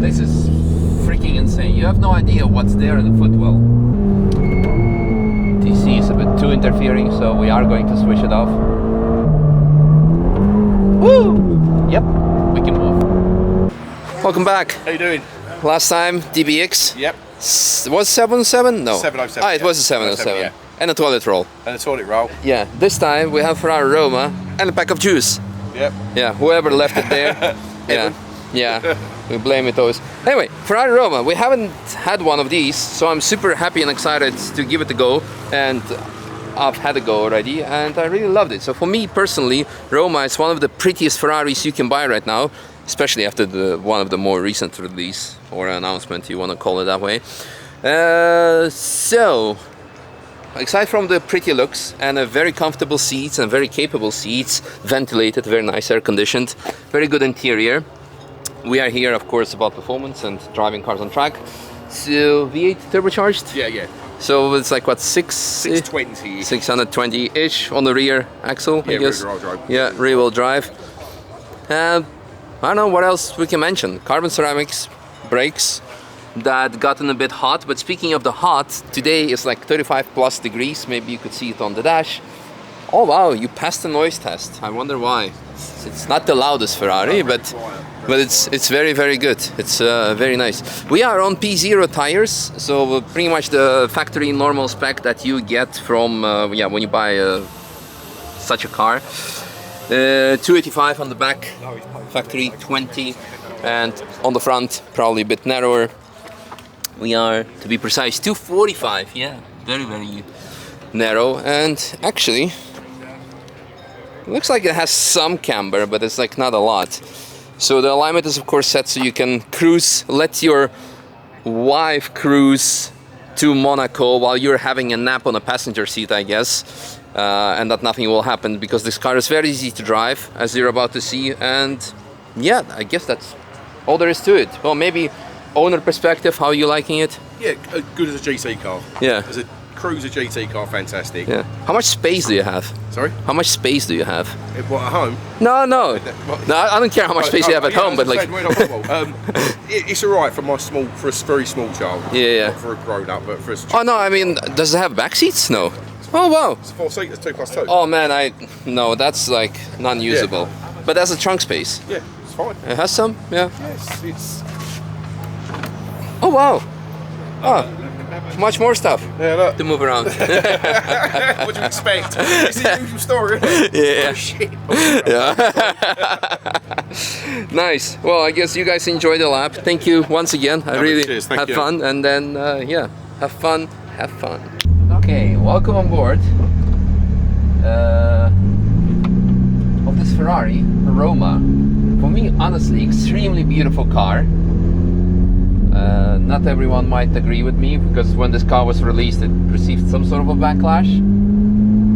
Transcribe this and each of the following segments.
This is freaking insane. You have no idea what's there in the footwell. TC is a bit too interfering, so we are going to switch it off. Woo! Yep, we can move. Welcome back. How you doing? Last time, DBX. Yep. Was 707? No. 707. Ah, it was a 707. Yeah. And a toilet roll. And a toilet roll. Yeah, this time we have Ferrari Roma and a pack of juice. Yep. Yeah, whoever left it there. yeah, we blame it always. Anyway, Ferrari Roma, we haven't had one of these, so I'm super happy and excited to give it a go. And I've had a go already, and I really loved it. So for me personally, Roma is one of the prettiest Ferraris you can buy right now, especially after one of the more recent release or announcement, you want to call it that way. So, aside from the pretty looks and a very comfortable seats and very capable seats, ventilated, very nice, air conditioned, very good interior. We are here, of course, about performance and driving cars on track. So V8 turbocharged. Yeah. So it's like what, 620? 620-ish on the rear axle, I guess. Rear-wheel drive. Yeah, rear-wheel drive. I don't know what else we can mention. Carbon ceramics, brakes. That gotten a bit hot, but speaking of the hot, today is like 35 plus degrees. Maybe you could see it on the dash. Oh wow, you passed the noise test. I wonder why. It's not the loudest Ferrari, but it's very, very good. It's very nice. We are on P0 tires, so pretty much the factory normal spec that you get from when you buy such a car. 285 on the back, factory 20, and on the front probably a bit narrower. We are, to be precise, 245. Yeah, very, very narrow, and actually looks like it has some camber, but it's like not a lot. So the alignment is of course set so you can cruise, let your wife cruise to Monaco while you're having a nap on a passenger seat, I guess, and that nothing will happen because this car is very easy to drive, as you're about to see. And yeah, I guess that's all there is to it. Well, maybe owner perspective, how are you liking it? Yeah, good as a GT car. Yeah. As a cruiser GT car, fantastic. Yeah. How much space do you have? Sorry? How much space do you have? What, at home? No, I don't care how much space you have at home, but like... it's alright for for a very small child. Yeah. Not for a grown up, but for a Oh no, I mean, does it have back seats? No. Oh wow. It's 4 seaters, 2+2. Oh man, no, that's like non-usable. Yeah. But that's a trunk space. Yeah, it's fine. It has some, yeah. Yes, it's... Oh wow. Oh, much more stuff look. to move around. What do you expect? It's the usual story. Yeah. Oh, shit. Yeah. Nice. Well, I guess you guys enjoyed the lap. Thank you once again. I really had fun. And then, yeah, have fun. Okay, welcome on board of this Ferrari Roma. For me, honestly, extremely beautiful car. Not everyone might agree with me because when this car was released it received some sort of a backlash,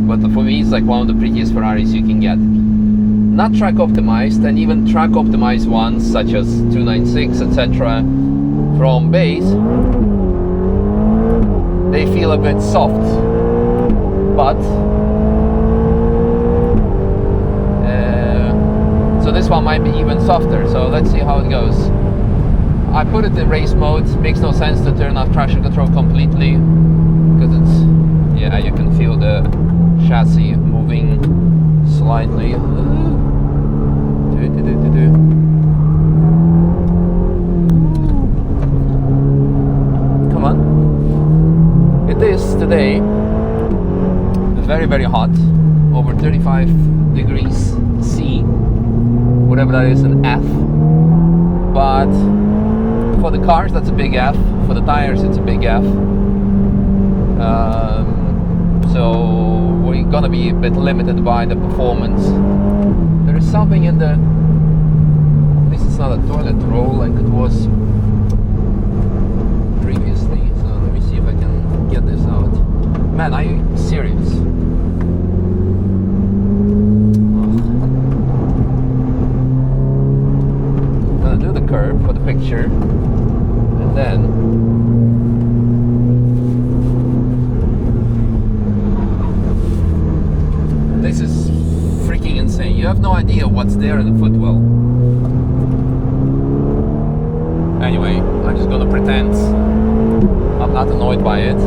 but for me it's like one of the prettiest Ferraris you can get. Not track optimized, and even track optimized ones such as 296 etc. from base, they feel a bit soft, but so this one might be even softer, so let's see how it goes. I put it in race mode. Makes no sense to turn off traction control completely because it's, yeah, you can feel the chassis moving slightly. Come on. It is today very, very hot, over 35 degrees C, whatever that is in F, but for the cars, that's a big F. For the tires, it's a big F. So we're gonna be a bit limited by the performance. There is something in the... At least it's not a toilet roll like it was previously. So let me see if I can get this out. Man, are you serious? Gonna do the curve for the picture, and then this is freaking insane. You have no idea what's there in the footwell. Anyway, I'm just gonna pretend I'm not annoyed by it.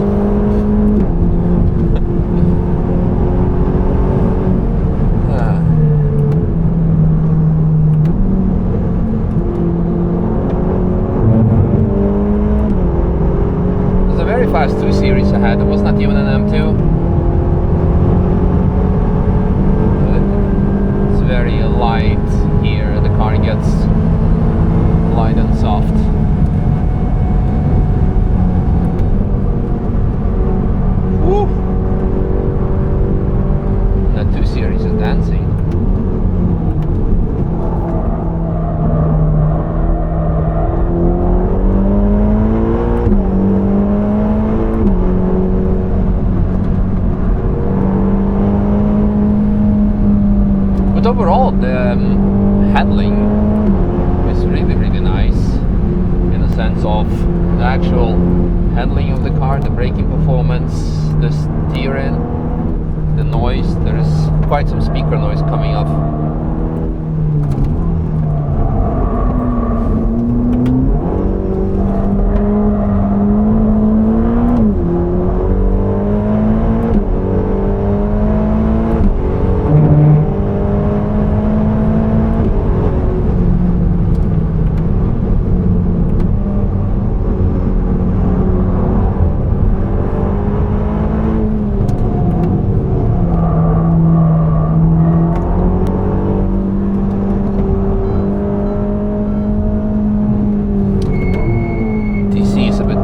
There's a very fast 2 Series ahead. It was not even an M2. It's very light here. The car gets light and soft. Woo! That 2 Series is dancing. But overall, the handling is really, really nice in the sense of the actual handling of the car, the braking performance, the steering, the noise. There is quite some speaker noise coming off.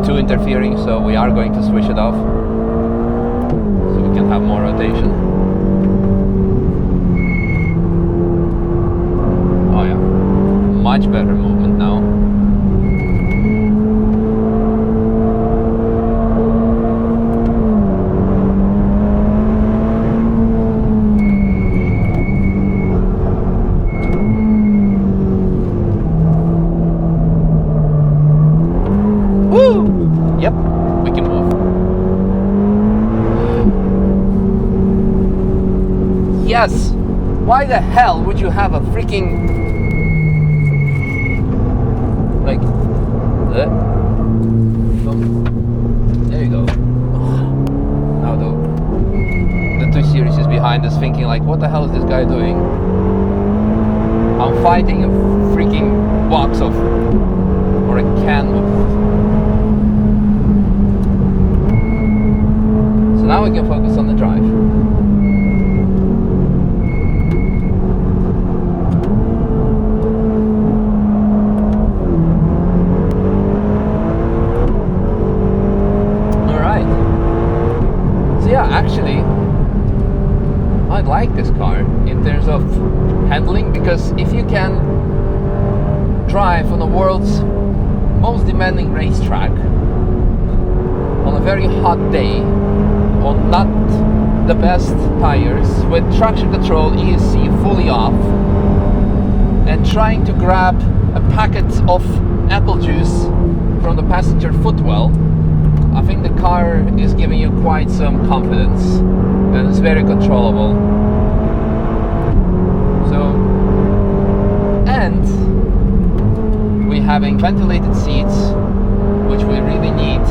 Interfering, so we are going to switch it off so we can have more rotation. Oh yeah, much better movement now. Yep, we can move. Yes! Why the hell would you have a freaking... like... there you go. Now the 2 Series is behind us thinking like, what the hell is this guy doing? I'm fighting a freaking box of... or a can of... Now we can focus on the drive. Alright. So yeah, actually, I like this car in terms of handling, because if you can drive on the world's most demanding racetrack on a very hot day, on not the best tires, with traction control ESC fully off, and trying to grab a packet of apple juice from the passenger footwell, I think the car is giving you quite some confidence, and it's very controllable. So, and we're having ventilated seats, which we really need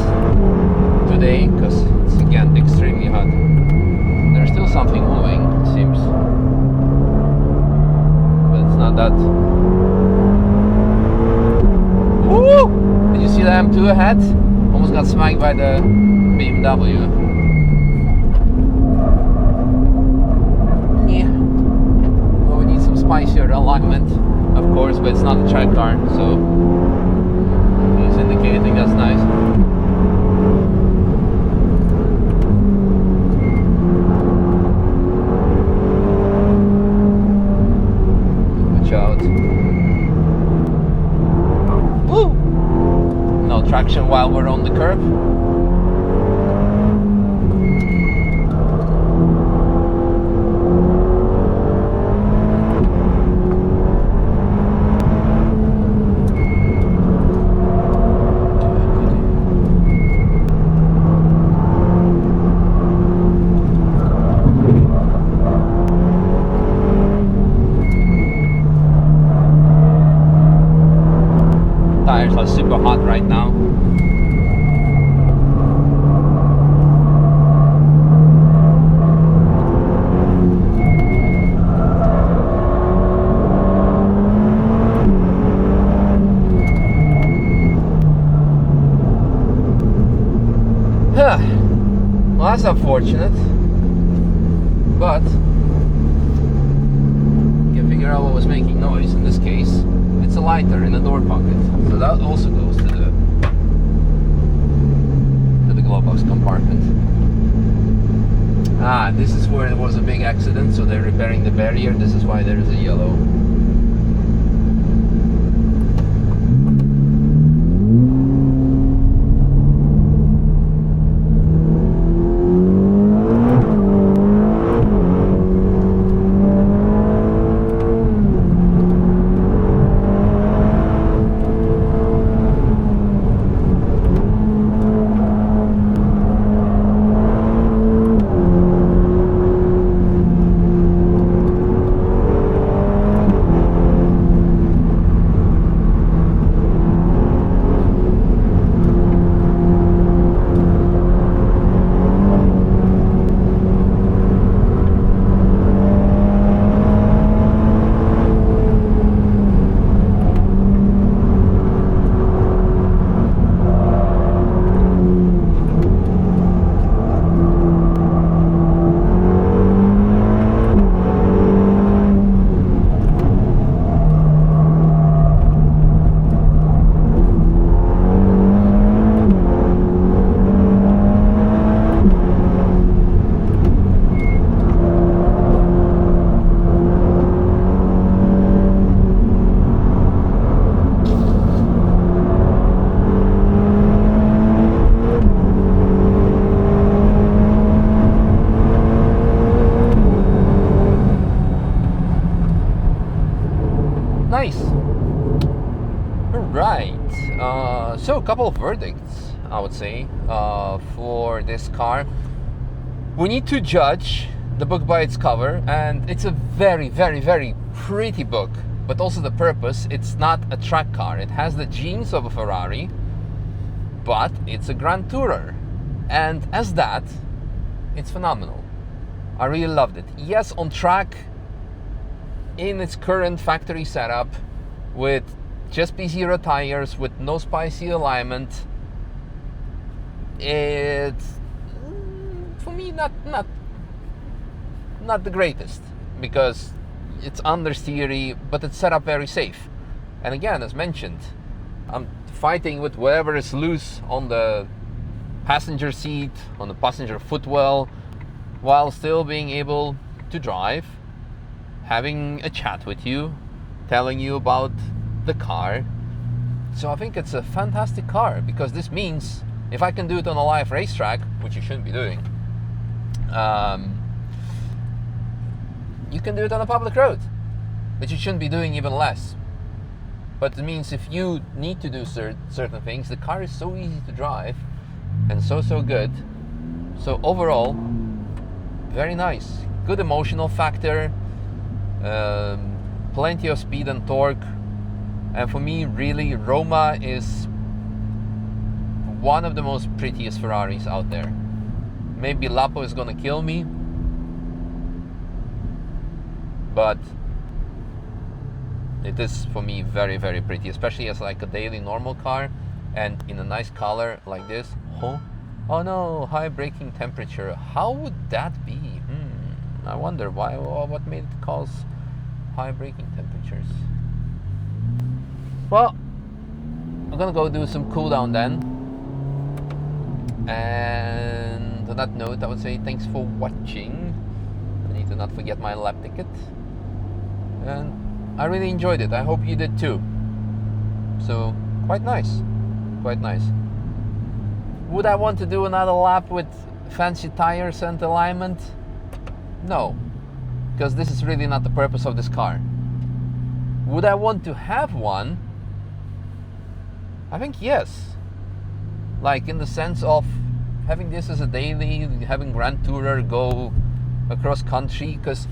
today, because it's again extremely hot. There's still something moving, it seems, but it's not that. Woo! Did you see the M2 ahead? Almost got smacked by the BMW. Yeah. Well, we need some spicier alignment, of course, but it's not a track car, so he's indicating that's nice. Out. Woo! No traction while we're on the curb. super hot right now. Well, that's unfortunate, but you can figure out what was making noise. In this case, it's a lighter in the door pocket, so that also goes to the glove box compartment. Ah, this is where there was a big accident, so they're repairing the barrier. This is why there is a yellow. Nice. Right. So a couple of verdicts, I would say, for this car. We need to judge the book by its cover, and it's a very, very, very pretty book. But also the purpose, it's not a track car. It has the genes of a Ferrari, but it's a Grand Tourer. And as that, it's phenomenal. I really loved it. Yes, on track, in its current factory setup, with just P0 tires, with no spicy alignment, it's, for me, not the greatest, because it's understeery, but it's set up very safe. And again, as mentioned, I'm fighting with whatever is loose on the passenger seat, on the passenger footwell, while still being able to drive, having a chat with you, telling you about the car. So I think it's a fantastic car, because this means if I can do it on a live racetrack, which you shouldn't be doing, you can do it on a public road, which you shouldn't be doing even less. But it means if you need to do certain things, the car is so easy to drive and so good. So overall, very nice. Good emotional factor, plenty of speed and torque. And for me, really, Roma is one of the most prettiest Ferraris out there. Maybe Lapo is gonna kill me, but it is for me very, very pretty, especially as like a daily normal car and in a nice color like this. Oh no, high braking temperature. How would that be? I wonder why. What made it cause high braking temperatures? Well, I'm gonna go do some cool down then. And on that note, I would say thanks for watching. I need to not forget my lap ticket. And I really enjoyed it. I hope you did too. So, quite nice. Quite nice. Would I want to do another lap with fancy tires and alignment? No, because this is really not the purpose of this car. Would I want to have one? I think yes. Like in the sense of having this as a daily, having Grand Tourer go across country, because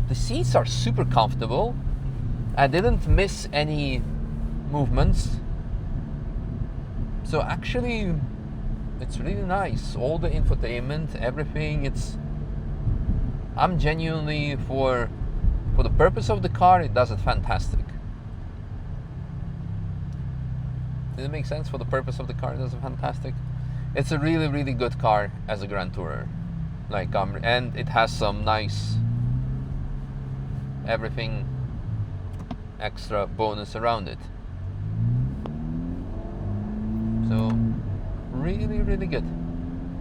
the seats are super comfortable. I didn't miss any movements. So actually, it's really nice. All the infotainment, everything. I'm genuinely for the purpose of the car, it does it fantastic. Does it make sense? For the purpose of the car, it does it fantastic. It's a really, really good car as a Grand Tourer. Like, and it has some nice everything extra bonus around it. So really, really good.